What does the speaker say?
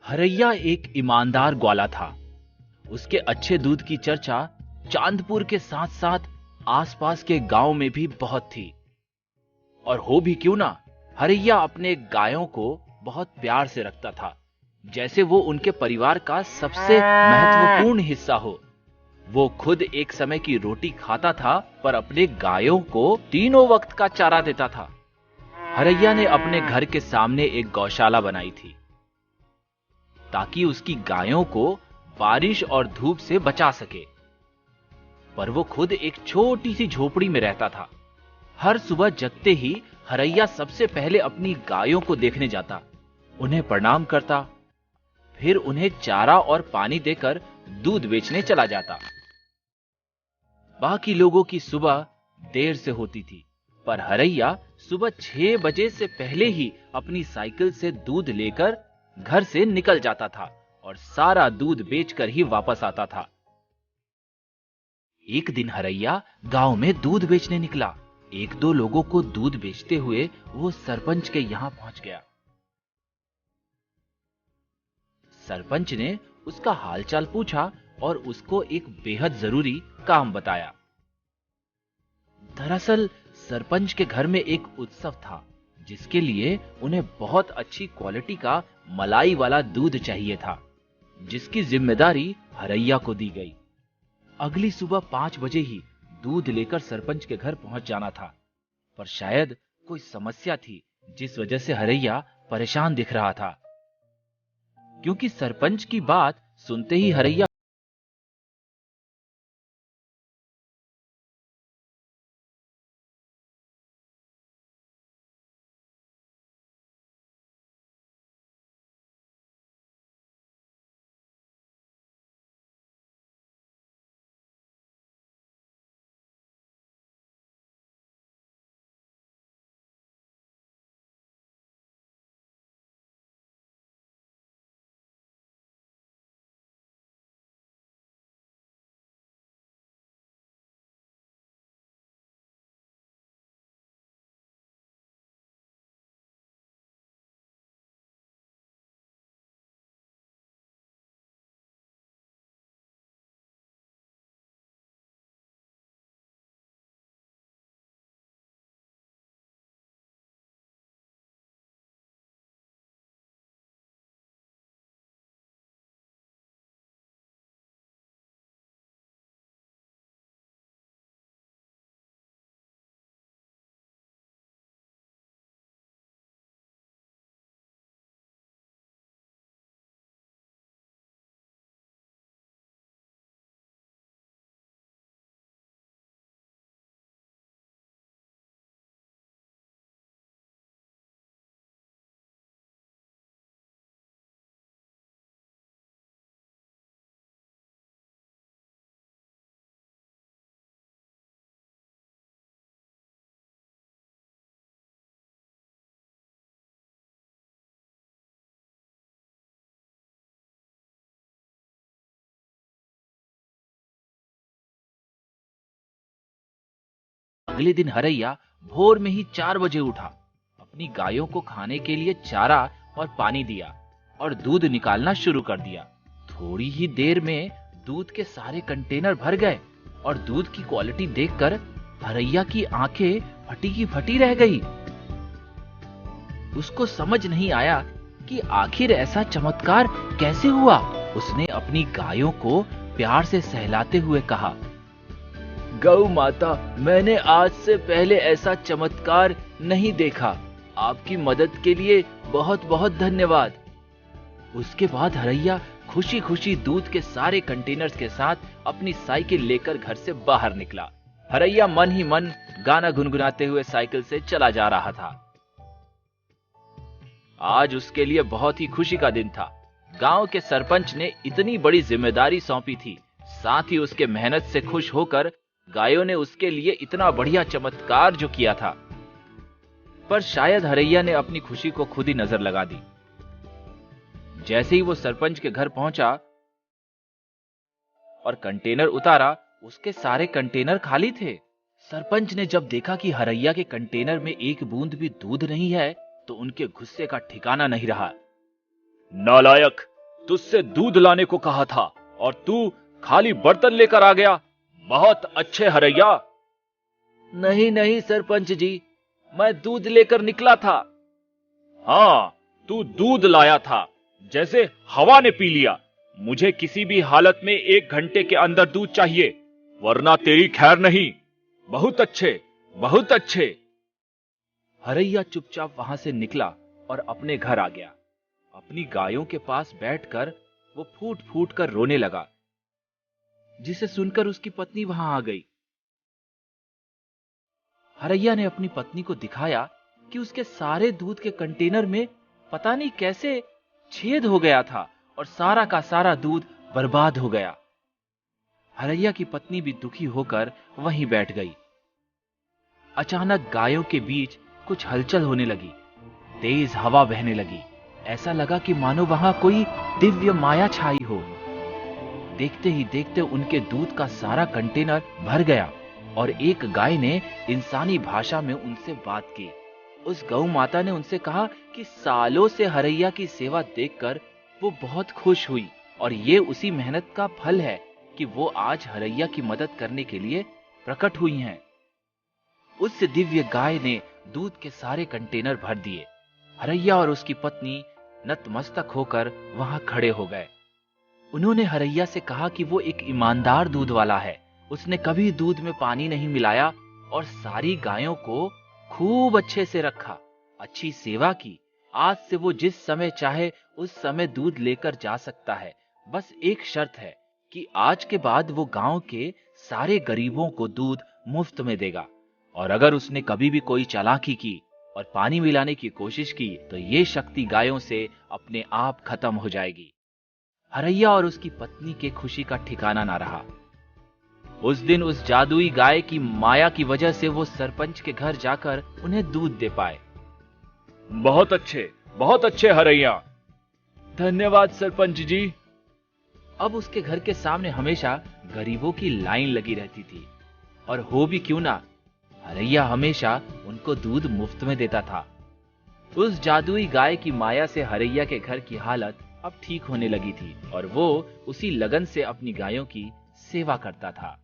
हरैया एक ईमानदार ग्वाला था। उसके अच्छे दूध की चर्चा चांदपुर के साथ साथ आसपास के गांव में भी बहुत थी। और हो भी क्यों ना, हरैया अपने गायों को बहुत प्यार से रखता था, जैसे वो उनके परिवार का सबसे महत्वपूर्ण हिस्सा हो। वो खुद एक समय की रोटी खाता था, पर अपने गायों को तीनों वक्त का चारा देता था। हरैया ने अपने घर के सामने एक गौशाला बनाई थी, ताकि उसकी गायों को बारिश और धूप से बचा सके। पर वो खुद एक छोटी सी झोपड़ी में रहता था। हर सुबह जगते ही हरैया सबसे पहले अपनी गायों को देखने जाता, उन्हें प्रणाम करता, फिर उन्हें चारा और पानी देकर दूध बेचने चला जाता। बाकी लोगों की सुबह देर से होती थी, पर हरैया सुबह 6 बजे से पहले ही अपनी साइकिल से दूध लेकर घर से निकल जाता था और सारा दूध बेचकर ही वापस आता था। एक दिन हरैया गांव में दूध बेचने निकला। एक दो लोगों को दूध बेचते हुए वो सरपंच के यहां पहुंच गया। सरपंच ने उसका हालचाल पूछा और उसको एक बेहद जरूरी काम बताया। दरअसल सरपंच के घर में एक उत्सव था, जिसके लिए उन्हें बहुत अच्छी क्वालिटी का मलाई वाला दूध चाहिए था, जिसकी जिम्मेदारी हरैया को दी गई। अगली सुबह 5 बजे ही दूध लेकर सरपंच के घर पहुंच जाना था, पर शायद कोई समस्या थी, जिस वजह से हरैया परेशान दिख रहा था। क्योंकि सरपंच की बात सुनते ही हरैया अगले दिन हरैया भोर में ही 4 बजे उठा, अपनी गायों को खाने के लिए चारा और पानी दिया और दूध निकालना शुरू कर दिया। थोड़ी ही देर में दूध के सारे कंटेनर भर गए और दूध की क्वालिटी देखकर हरैया की आंखें फटी की फटी रह गई। उसको समझ नहीं आया कि आखिर ऐसा चमत्कार कैसे हुआ। उसने अपनी गायों को प्यार से सहलाते हुए कहा, गौ माता, मैंने आज से पहले ऐसा चमत्कार नहीं देखा। आपकी मदद के लिए बहुत बहुत धन्यवाद। उसके बाद हरैया खुशी खुशी दूध के सारे कंटेनर्स के साथ अपनी साइकिल लेकर घर से बाहर निकला। हरैया मन ही मन गाना गुनगुनाते हुए साइकिल से चला जा रहा था। आज उसके लिए बहुत ही खुशी का दिन था। गांव के सरपंच ने इतनी बड़ी जिम्मेदारी सौंपी थी, साथ ही उसके मेहनत से खुश होकर गायों ने उसके लिए इतना बढ़िया चमत्कार जो किया था। पर शायद हरैया ने अपनी खुशी को खुद ही नजर लगा दी। जैसे ही वो सरपंच के घर पहुंचा और कंटेनर उतारा, उसके सारे कंटेनर खाली थे। सरपंच ने जब देखा कि हरैया के कंटेनर में एक बूंद भी दूध नहीं है, तो उनके गुस्से का ठिकाना नहीं रहा। नालायक, तुझसे दूध लाने को कहा था और तू खाली बर्तन लेकर आ गया। बहुत अच्छे हरैया। नहीं नहीं सरपंच जी, मैं दूध लेकर निकला था। हाँ, तू दूध लाया था, जैसे हवा ने पी लिया। मुझे किसी भी हालत में 1 घंटे के अंदर दूध चाहिए, वरना तेरी खैर नहीं। बहुत अच्छे, बहुत अच्छे। हरैया चुपचाप वहां से निकला और अपने घर आ गया। अपनी गायों के पास बैठकर वो फूट फूट कर रोने लगा, जिसे सुनकर उसकी पत्नी वहां आ गई। हरैया ने अपनी पत्नी को दिखाया कि उसके सारे दूध के कंटेनर में पता नहीं कैसे छेद हो गया था और सारा का सारा दूध बर्बाद हो गया। हरैया की पत्नी भी दुखी होकर वहीं बैठ गई। अचानक गायों के बीच कुछ हलचल होने लगी। तेज हवा बहने लगी। ऐसा लगा कि मानो वहां कोई दिव्य माया छाई हो। देखते ही देखते उनके दूध का सारा कंटेनर भर गया और एक गाय ने इंसानी भाषा में उनसे बात की। उस गौ माता ने उनसे कहा कि सालों से हरैया की सेवा देखकर वो बहुत खुश हुई और ये उसी मेहनत का फल है कि वो आज हरैया की मदद करने के लिए प्रकट हुई हैं। उस दिव्य गाय ने दूध के सारे कंटेनर भर दिए। हरैया और उसकी पत्नी नतमस्तक होकर वहां खड़े हो गए। उन्होंने हरैया से कहा कि वो एक ईमानदार दूध वाला है। उसने कभी दूध में पानी नहीं मिलाया और सारी गायों को खूब अच्छे से रखा, अच्छी सेवा की। आज से वो जिस समय चाहे उस समय दूध लेकर जा सकता है। बस एक शर्त है कि आज के बाद वो गांव के सारे गरीबों को दूध मुफ्त में देगा, और अगर उसने कभी भी कोई चालाकी की और पानी मिलाने की कोशिश की तो ये शक्ति गायों से अपने आप खत्म हो जाएगी। हरैया और उसकी पत्नी के खुशी का ठिकाना ना रहा। उस दिन उस जादुई गाय की माया की वजह से वो सरपंच के घर जाकर उन्हें दूध दे पाए। बहुत अच्छे हरैया। धन्यवाद सरपंच जी। अब उसके घर के सामने हमेशा गरीबों की लाइन लगी रहती थी, और हो भी क्यों ना, हरैया हमेशा उनको दूध मुफ्त में देता था। उस जादुई गाय की माया से हरैया के घर की हालत अब ठीक होने लगी थी और वो उसी लगन से अपनी गायों की सेवा करता था।